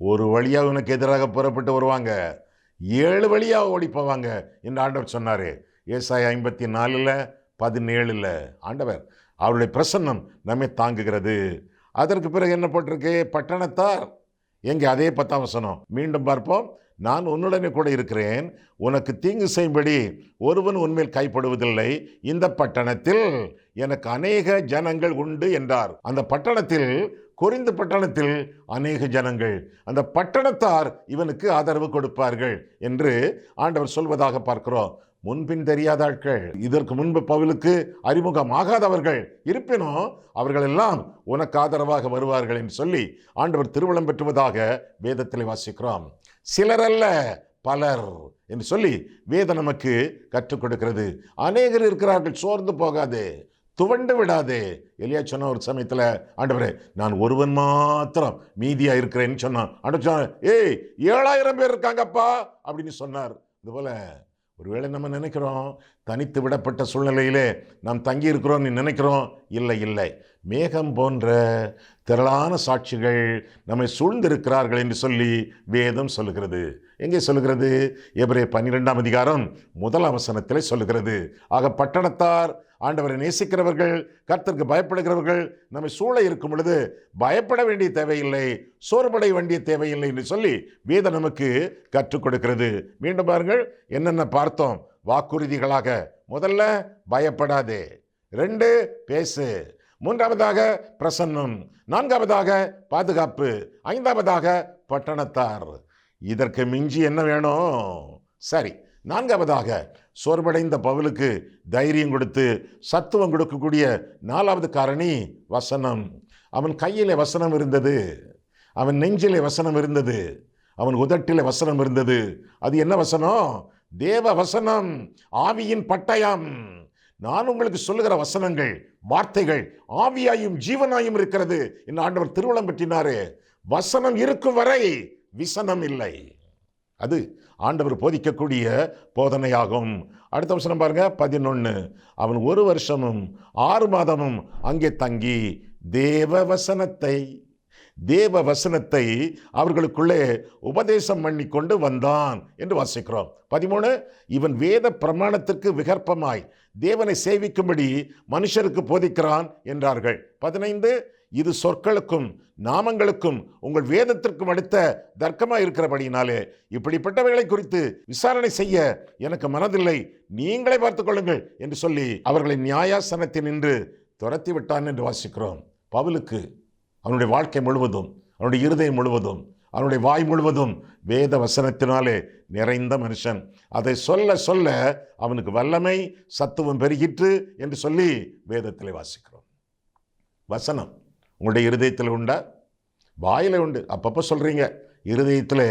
ஒரு வழியாக உனக்கு எதிராக புறப்பட்டு வருவாங்க, 7 வழியாக ஓடி போவாங்க என்று ஆண்டவர் சொன்னார். ஏசாயா 54:17. ஆண்டவர் அவருடைய பிரசன்னம் நம்மை தாங்குகிறது. அதற்கு பிறகு என்ன போட்டிருக்கு? பட்டணத்தார். எங்கே? அதே 10ஆம் வசனம் மீண்டும் பார்ப்போம். நான் உன்னுடனே கூட இருக்கிறேன், உனக்கு தீங்கு செய்யும்படி ஒருவன் உன்மேல் கைப்படுவதில்லை. இந்த பட்டணத்தில் எனக்கு அநேக ஜனங்கள் உண்டு என்றார். அந்த பட்டணத்தில், கொரிந்து பட்டணத்தில் அநேக ஜனங்கள், அந்த பட்டணத்தார் இவனுக்கு ஆதரவு கொடுப்பார்கள் என்று ஆண்டவர் சொல்வதாக பார்க்கிறோம். முன்பின் தெரியாத ஆட்கள், இதற்கு முன்பு பவுலுக்கு அறிமுகம் ஆகாதவர்கள், இருப்பினும் அவர்கள் எல்லாம் உனக்கு ஆதரவாக வருவார்கள் என்று சொல்லி ஆண்டவர் திருவளம் பெற்றுவதாக வேதத்தில் வாசிக்கிறோம். சிலரல்ல, பலர் என்று சொல்லி வேதம் நமக்கு கற்றுக் கொடுக்கிறது. அநேகர் இருக்கிறார்கள், சோர்ந்து போகாதே, துவண்டு விடாதே. எலியா சொன்ன ஒரு சமயத்தில், ஆண்டவரே நான் ஒருவன் மாத்திரம் மீதியா இருக்கிறேன்னு சொன்னான். ஆண்டவர் சொன்னார், 7000 பேர் இருக்காங்கப்பா அப்படின்னு சொன்னார். இதுபோல ஒருவேளை நம்ம நினைக்கிறோம், தனித்து விடப்பட்ட சூழ்நிலையிலே நாம் தங்கி இருக்கிறோம் நினைக்கிறோம். இல்லை, மேகம் போன்ற திரளான சாட்சிகள் நம்மை சூழ்ந்திருக்கிறார்கள் என்று சொல்லி வேதம் சொல்லுகிறது. எங்கே சொல்லுகிறது? எபிரேயர் 12ஆம் அதிகாரம் 1ஆம் வசனத்திலே சொல்லுகிறது. ஆக பட்டணத்தார், ஆண்டவரை நேசிக்கிறவர்கள், கர்த்தருக்கு பயப்படுகிறவர்கள் நம்மை சூழ இருக்கும் பொழுது பயப்பட வேண்டிய தேவையில்லை, சோர்வடைய வேண்டிய தேவையில்லை என்று சொல்லி வேதம் நமக்கு கற்றுக் கொடுக்கிறது. மீண்டும் பாருங்கள், என்னென்ன பார்த்தோம் வாக்குறுதிகளாக. முதல்ல பயப்படாதே, 2 பேசு, 3ஆவதாக பிரசன்னம், 4ஆவதாக பாதுகாப்பு, 5ஆவதாக பட்டணத்தார். இதற்கு மிஞ்சி என்ன வேணும்? சரி, 4ஆவதாக சோர்வடைந்த பவுலுக்கு தைரியம் கொடுத்து சத்துவம் கொடுக்கக்கூடிய 4ஆவது காரணி வசனம். அவன் கையிலே வசனம் இருந்தது, அவன் நெஞ்சிலே வசனம் இருந்தது, அவன் உதட்டிலே வசனம் இருந்தது. அது என்ன வசனம்? தேவ வசனம், ஆவியின் பட்டயம். நான் உங்களுக்கு சொல்லுகிற வசனங்கள், வார்த்தைகள் ஆவியாயும் ஜீவனாயும் இருக்கிறது என்று ஆண்டவர் திருவுளம் பெற்றினாரே. வசனம் இருக்கும் வரை விசனம் இல்லை. அது ஆண்டவர் போதிக்கக்கூடிய போதனையாகும். அடுத்த வசனம் பாருங்க, 11. அவன் 1 வருஷமும் 6 மாதமும் அங்கே தங்கி தேவ வசனத்தை அவர்களுக்குள்ளே உபதேசம் பண்ணி கொண்டு வந்தான் என்று வாசிக்கிறோம். 13. இவன் வேத பிரமாணத்திற்கு விகற்பமாய் தேவனை சேவிக்கும்படி மனுஷருக்கு போதிக்கிறான் என்றார்கள். 15. இது சொற்களுக்கும் நாமங்களுக்கும் உங்கள் வேதத்திற்கும் அடுத்த தர்க்கமாக இருக்கிறபடினாலே இப்படிப்பட்டவைகளை குறித்து விசாரணை செய்ய எனக்கு மனதில்லை, நீங்களே பார்த்துக் கொள்ளுங்கள் என்று சொல்லி அவர்களை நியாயாசனத்தில் நின்று துரத்தி விட்டான் என்று வாசிக்கிறோம். பவுலுக்கு அவனுடைய வாழ்க்கை முழுவதும், அவனுடைய இருதயம் முழுவதும், அவனுடைய வாய் முழுவதும் வேத வசனத்தினாலே நிறைந்த மனுஷன். அதை சொல்ல சொல்ல அவனுக்கு வல்லமை, சத்துவம் பெருகிற்று என்று சொல்லி வேதத்திலே வாசிக்கிறோம். வசனம் உங்களுடைய இருதயத்தில் உண்டா? வாயில உண்டு, அப்பப்போ சொல்றீங்க. இருதயத்தில்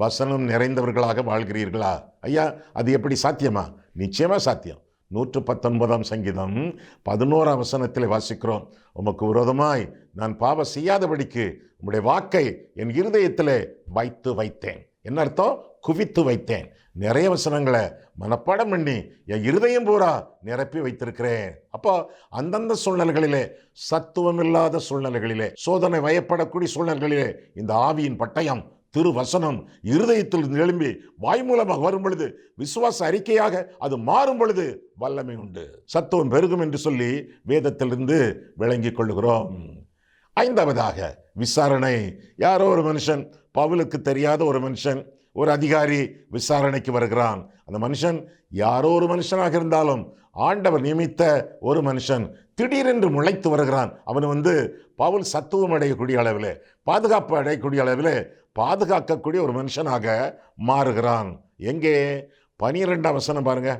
வசனம் நிறைந்தவர்களாக வாழ்கிறீர்களா? ஐயா, அது எப்படி சாத்தியமா? நிச்சயமா சாத்தியம். 119 சங்கீதம் 11 வசனத்தில் வாசிக்கிறோம், உமக்கு விரோதமாய் நான் பாவம் செய்யாதபடிக்கு உம்முடைய வாக்கை என் இருதயத்திலே வைத்து வைத்தேன். என்ன அர்த்தம்? குவித்து வைத்தேன். நிறைய வசனங்களை மனப்பாடம் பண்ணி என் இருதயம் பூரா நிரப்பி வைத்திருக்கிறேன். அப்போ அந்தந்த சூழ்நிலைகளிலே, சத்துவம் இல்லாத சூழ்நிலைகளிலே, சோதனை வயப்படக்கூடிய சூழ்நிலைகளிலே இந்த ஆவியின் பட்டயம் திருவசனம் இருதயத்தில் எழும்பி வாய் மூலமாக வரும் பொழுது, விசுவாச அறிக்கையாக அது மாறும் பொழுது வல்லமை உண்டு, சத்துவம் பெருகும் என்று சொல்லி வேதத்திலிருந்து விளங்கிக் கொள்ளுகிறோம். 5வதாக விசாரணை. யாரோ ஒரு மனுஷன், பவுலுக்கு தெரியாத ஒரு மனுஷன், ஒரு அதிகாரி விசாரணைக்கு வருகிறான். அந்த மனுஷன் யாரோ ஒரு மனுஷனாக இருந்தாலும் ஆண்டவர் நியமித்த ஒரு மனுஷன் திடீரென்று முளைத்து வருகிறான். அவன் பவுல் சத்துவம் அடையக்கூடிய அளவில், பாதுகாப்பு அடையக்கூடிய அளவில் பாதுகாக்கக்கூடிய ஒரு மனுஷனாக மாறுகிறான். எங்கே? 12ஆம் வசனம் பாருங்க.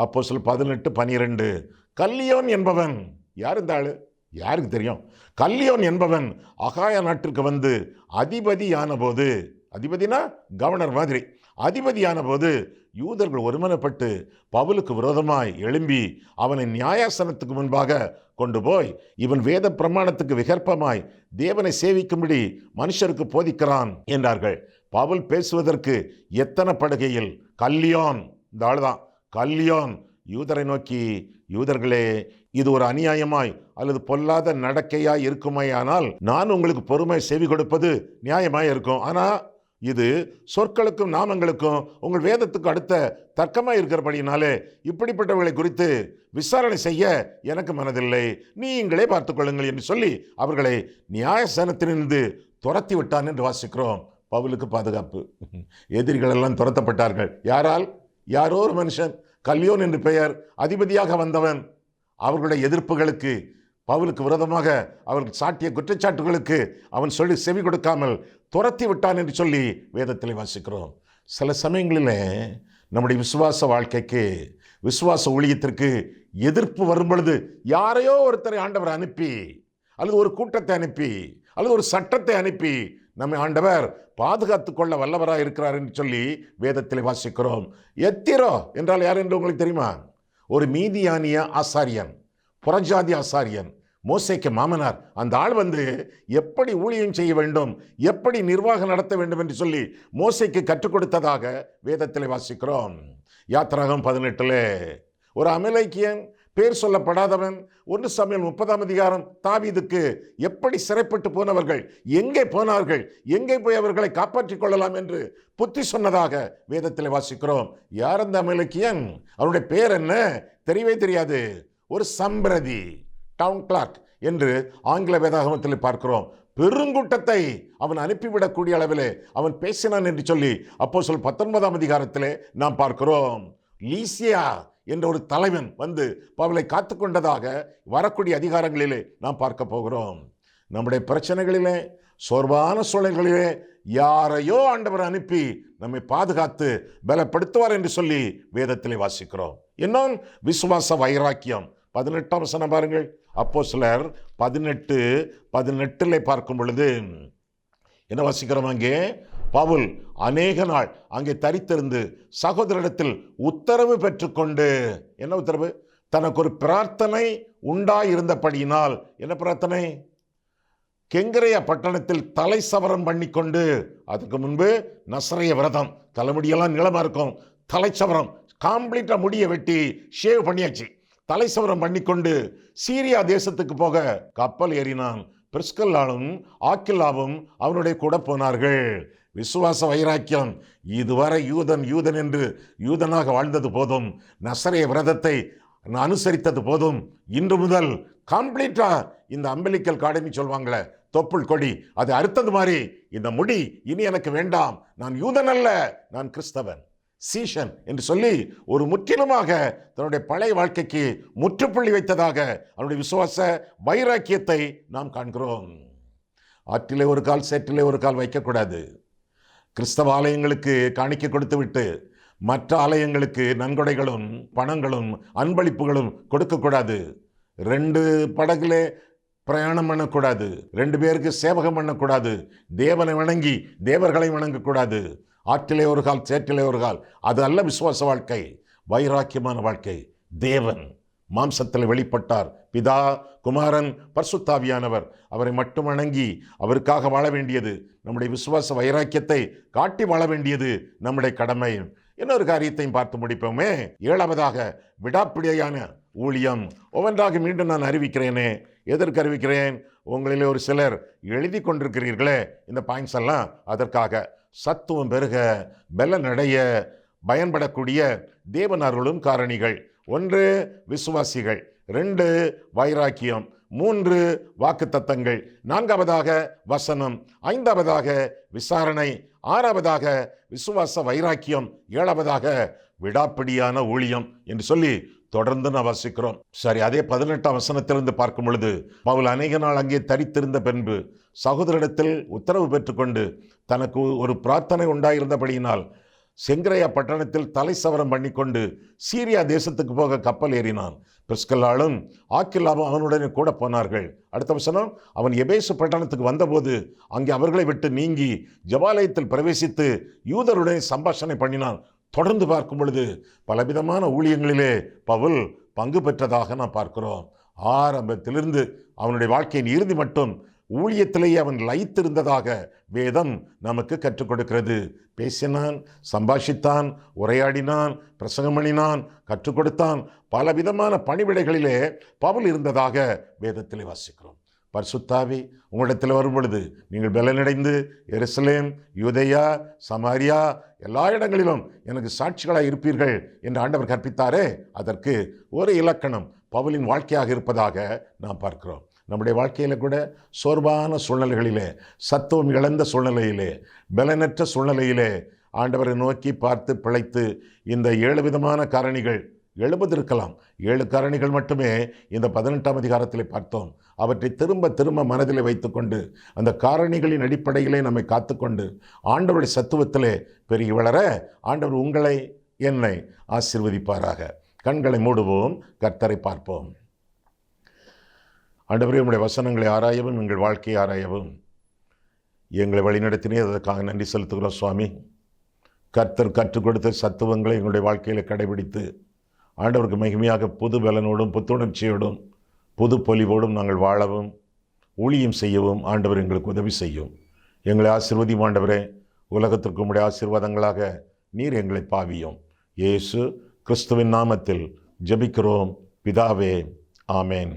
அப்போஸ்தலர் 18:12. கல்லியோன் என்பவன், யார் இந்த ஆளு? யாருக்கு தெரியும்? கல்லியோன் என்பவன் அகாயா நாட்டிற்கு அதிபதியான போது, அதிபதினா கவர்னர் மாதிரி, அதிபதியான போது யூதர்கள் ஒருமனப்பட்டு பவுலுக்கு விரோதமாய் எழும்பி அவனை நியாயாசனத்துக்கு முன்பாக கொண்டு போய், இவன் வேத பிரமாணத்துக்கு விகற்பமாய் தேவனை சேவிக்கும்படி மனுஷருக்கு போதிக்கிறான் என்றார்கள். பவுல் பேசுவதற்கு எத்தனை படுகையில் கல்லியோன், இந்த ஆளுதான் கல்லியோன், யூதரை நோக்கி, யூதர்களே, இது ஒரு அநியாயமாய் அல்லது பொல்லாத நடக்கையாய் இருக்குமையானால் நான் உங்களுக்கு பொறுமை செவி கொடுப்பது நியாயமாய் இருக்கும். ஆனால் இது சொற்களுக்கும் நாமங்களுக்கும் உங்கள் வேதத்துக்கு அடுத்த தர்க்கமாக இருக்கிறபடினாலே இப்படிப்பட்டவர்களை குறித்து விசாரணை செய்ய எனக்கு மனதில்லை, நீங்களே பார்த்துக்கொள்ளுங்கள் என்று சொல்லி அவர்களை நியாயஸ்தானத்திலிருந்து துரத்தி விட்டான் என்று வாசிக்கிறோம். பவுலுக்கு பாதுகாப்பு. எதிரிகள் எல்லாம் துரத்தப்பட்டார்கள். யாரால்? யாரோ ஒரு மனுஷன், கல்லியோன் என்று பெயர், அதிபதியாக வந்தவன். அவர்களுடைய எதிர்ப்புகளுக்கு, பவுலுக்கு விரோதமாக அவர்கள் சாட்டிய குற்றச்சாட்டுகளுக்கு அவன் சொல்லி செவி கொடுக்காமல் துரத்தி விட்டான் என்று சொல்லி வேதத்தில் வாசிக்கிறோம். சில சமயங்களிலே நம்முடைய விசுவாச வாழ்க்கைக்கு, விசுவாச ஊழியத்திற்கு எதிர்ப்பு வரும் பொழுது யாரையோ ஒருத்தரை ஆண்டவர் அனுப்பி, அல்லது ஒரு கூட்டத்தை அனுப்பி, அல்லது ஒரு சட்டத்தை அனுப்பி நம்மை ஆண்டவர் பாதுகாத்து கொள்ள வல்லவராக இருக்கிறார் என்று சொல்லி வேதத்தில் வாசிக்கிறோம். எத்திரோ என்றால் யார் என்று உங்களுக்கு தெரியுமா? ஒரு மீதியானிய ஆசாரியன், புறஜாதி ஆசாரியன், மோசேக்கு மாமனார். அந்த ஆள் எப்படி ஊழியம் செய்ய வேண்டும், எப்படி நிர்வாகம் நடத்த வேண்டும் என்று சொல்லி மோசேக்கு கற்றுக் கொடுத்ததாக வேதத்தில் வாசிக்கிறோம். யாத்திராகம் 18 ஒரு அமலேக்கியன், பேர் சொல்லப்படாதவன், 1 சாமுவேல் 30ஆம் அதிகாரம், தாவீதுக்கு எப்படி சிறைப்பட்டு போனவர்கள் எங்கே போனார்கள், எங்கே போய் அவர்களை காப்பாற்றிக் கொள்ளலாம் என்று புத்தி சொன்னதாக வேதத்தில் வாசிக்கிறோம். யார் அந்த அமலேக்கியன்? அவருடைய பேர் என்ன? தெரியவே தெரியாது. ஒரு சம்பிரதி, டவுன் கிளார்க் என்று ஆங்கில வேதாகமத்தில் பார்க்கிறோம். பெருங்கூட்டத்தை அவன் அனுப்பிவிடக்கூடிய அளவிலே அவன் பேசினான் என்று சொல்லி அப்போஸ்தலர் 19ஆம் அதிகாரத்திலே நாம் பார்க்கிறோம். லீசியா என்ற ஒரு தலைவன் பவுலை காத்து கொண்டதாக வரக்கூடிய அதிகாரங்களிலே நாம் பார்க்க போகிறோம். நம்முடைய பிரச்சனைகளிலே, சோர்வான சூழல்களிலே யாரையோ ஆண்டவர் அனுப்பி நம்மை பாதுகாத்து பலப்படுத்துவார் என்று சொல்லி வேதத்திலே வாசிக்கிறோம். இன்னும் விசுவாச வைராக்கியம். 18ஆம் வசனம் பாருங்கள். அப்போஸ்தலர் 18:18 பார்க்கும் பொழுது என்ன வாசிக்கிறோம்? அங்கே பவுல் அநேக நாள் அங்கே தரித்திருந்து சகோதரிடத்தில் உத்தரவு பெற்றுக்கொண்டு, என்ன உத்தரவு? தனக்கு ஒரு பிரார்த்தனை உண்டாயிருந்தபடியினால், என்ன பிரார்த்தனை? கெங்கரையா பட்டணத்தில் தலை சவரம் பண்ணி கொண்டு, அதுக்கு முன்பு நசரேய விரதம், தலைமுடியெல்லாம் நீளமா இருக்கும், தலைச்சவரம் கம்ப்ளீட்டா முடியை வெட்டி ஷேவ் பண்ணியாச்சு, தலைசவரம் பண்ணிக்கொண்டு சீரியா தேசத்துக்கு போக கப்பல் ஏறினான். பிரிஸ்கல்லாவும் ஆக்கில்லாவும் அவனுடைய கூட போனார்கள். விசுவாச வைராக்கியம். இதுவரை யூதன் என்று யூதனாக வாழ்ந்தது போதும், நசரேய விரதத்தை அனுசரித்தது போதும், இன்று முதல் கம்ப்ளீட்டா இந்த அம்பலிக்கல் காடுன்னு சொல்வாங்களே, தொப்புள் கொடி, அதை அறுத்தது மாதிரி இந்த முடி இனி எனக்கு வேண்டாம், நான் யூதன் அல்ல, நான் கிறிஸ்தவன், சீஷன் என்று சொல்லி ஒரு முற்றிலுமாக தன்னுடைய பழைய வாழ்க்கைக்கு முற்றுப்புள்ளி வைத்ததாக அவனுடைய விசுவாச வைராக்கியத்தை நாம் காண்கிறோம். ஆற்றிலே ஒரு கால், சேற்றிலே ஒரு கால் வைக்கக்கூடாது. கிறிஸ்தவ ஆலயங்களுக்கு காணிக்கை கொடுத்து விட்டு மற்ற ஆலயங்களுக்கு நன்கொடைகளும் பணங்களும் அன்பளிப்புகளும் கொடுக்கக்கூடாது. 2 படகுலே பிரயாணம் பண்ணக்கூடாது. 2 பேருக்கு சேவகம் பண்ணக்கூடாது. தேவனை வணங்கி தேவர்களை வணங்கக்கூடாது. ஆற்றிலே ஒரு கால், சேற்றிலே ஒரு கால், அது அல்ல விசுவாச வாழ்க்கை. வைராக்கியமான வாழ்க்கை, தேவன் மாம்சத்தில் வெளிப்பட்டார். பிதா, குமாரன், பரிசுத்தாவியானவர். அவரை மட்டும் வணங்கி அவருக்காக வாழ வேண்டியது நம்முடைய விசுவாச வைராக்கியத்தை காட்டி வாழ வேண்டியது நம்முடைய கடமை. இன்னொரு காரியத்தையும் பார்த்து முடிப்போமே. 7வதாக விடாப்பிடியான ஊழியம். ஒவ்வொன்றாக மீண்டும் நான் அறிவிக்கிறேனே. எதற்கு அறிவிக்கிறேன்? உங்களிலே ஒரு சிலர் எழுதி கொண்டிருக்கிறீர்களே இந்த பாயிண்ட்ஸ் எல்லாம், அதற்காக சத்துவம் பெருக பலனடைய பயன்படக்கூடிய தேவனருளும் காரணிகள். 1 விசுவாசிகள், 2 வைராக்கியம், 3 வாக்குத்தத்தங்கள், 4வதாக வசனம், 5வதாக விசாரணை, 6வதாக விசுவாச வைராக்கியம், 7வதாக விடாப்பிடியான ஊழியம் என்று சொல்லி தொடர்ந்து நான் வாசிக்கிறோம். சரி, அதே 18ஆம் வசனத்திலிருந்து பார்க்கும் பொழுது, பவுல் அநேக நாள் அங்கே தரித்திருந்த பின்பு சகோதரிடத்தில் உத்தரவு பெற்றுக்கொண்டு தனக்கு ஒரு பிரார்த்தனை உண்டாயிருந்தபடியினால் செங்கரையா பட்டணத்தில் தலை சவரம் பண்ணிக்கொண்டு சீரியா தேசத்துக்கு போக கப்பல் ஏறினான். பிரிஸ்கில்லாவும் ஆக்கில்லாவும் அவனுடனே கூட போனார்கள். அடுத்த வசனம், அவன் எபேசு பட்டணத்துக்கு வந்தபோது அங்கே அவர்களை விட்டு நீங்கி ஜெபாலயத்தில் பிரவேசித்து யூதருடனே சம்பாஷணை பண்ணினான். தொடர்ந்து பார்க்கும் பொழுது பலவிதமான ஊழியங்களிலே பவுல் பங்கு பெற்றதாக நாம் பார்க்கிறோம். ஆரம்பத்திலிருந்து அவனுடைய வாழ்க்கையின் இறுதி மட்டும் ஊழியத்திலேயே அவன் லயித்திருந்ததாக வேதம் நமக்கு கற்றுக் கொடுக்கிறது. பேசினான், சம்பாஷித்தான், உரையாடினான், பிரசங்கம் பண்ணினான், கற்றுக் கொடுத்தான். பலவிதமான பணிவிடைகளிலே பவுல் இருந்ததாக வேதத்திலே வாசிக்கிறோம். பரிசுத்தாவி உங்களிடத்தில் வரும் பொழுது நீங்கள் பலனடைந்து எருசலேம், யூதேயா, சமாரியா எல்லா இடங்களிலும் எனக்கு சாட்சிகளாக இருப்பீர்கள் என்று ஆண்டவர் கற்பித்தாரே, அதற்கு ஒரு இலக்கணம் பவுலின் வாழ்க்கையாக இருப்பதாக நாம் பார்க்கிறோம். நம்முடைய வாழ்க்கையில் கூட சோர்வான சூழ்நிலைகளிலே, சத்துவம் இழந்த சூழ்நிலையிலே, பலனற்ற சூழ்நிலையிலே ஆண்டவரை நோக்கி பார்த்து பிழைத்து இந்த 7 விதமான காரணிகள் 70 இருக்கலாம், 7 காரணிகள் மட்டுமே இந்த 18ஆம் அதிகாரத்தில் பார்த்தோம். அவற்றை திரும்ப திரும்ப மனதில் வைத்துக்கொண்டு அந்த காரணிகளின் அடிப்படையிலே நம்மை காத்துக்கொண்டு ஆண்டவருடைய சத்துவத்திலே பெருகி வளர ஆண்டவர் உங்களை என்னை ஆசீர்வதிப்பாராக. கண்களை மூடுவோம், கர்த்தரை பார்ப்போம். ஆண்டவரே, உம்முடைய வசனங்களை ஆராயவும் எங்கள் வாழ்க்கையை ஆராயவும் எங்களை வழிநடத்தினே, அதற்காக நன்றி செலுத்துகிறோம் சுவாமி. கர்த்தர் கற்றுக் கொடுத்த சத்துவங்களை எங்களுடைய வாழ்க்கையில் கடைபிடித்து ஆண்டவருக்கு மகிமையாக புது பலனோடும் புத்துணர்ச்சியோடும் புது பொலிவோடும் நாங்கள் வாழவும் ஊழியம் செய்யவும் ஆண்டவர் எங்களுக்கு உதவி செய்யும். எங்களை ஆசீர்வதியும் ஆண்டவரே. உலகத்திற்கு உம்முடைய ஆசீர்வாதங்களாக நீர் எங்களை பாவியும். இயேசு கிறிஸ்துவின் நாமத்தில் ஜெபிக்கிறோம் பிதாவே, ஆமேன்.